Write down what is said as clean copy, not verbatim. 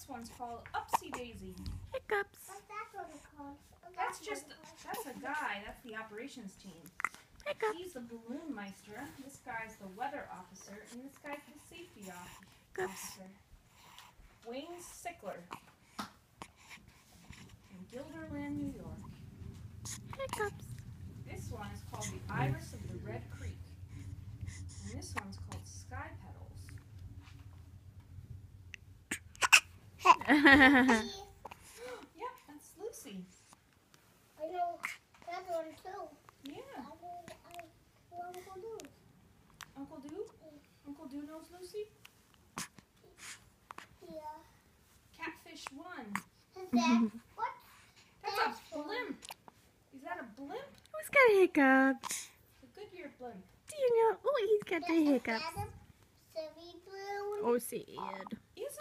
this one's called Upsy Daisy. Hiccups. What's that one called? That's a guy. That's the operations team. Hiccups. He's the balloon meister. This guy's the weather officer, and this guy's the safety officer. Wayne Sickler in Guilderland, New York. Hiccups. This one is called the Iris of the Red Creek, and this one's called Sky Petals. Yep, that's Lucy. I know that one too. Yeah. Uncle Do. Uncle Do? Uncle Do knows Lucy? Yeah. Catfish 1. Is that what? That's a blimp. Is that a blimp? Who's got hiccups? A Goodyear blimp. Do you know? Oh, he's got the hiccups. Silly blue. Oh, sad. Is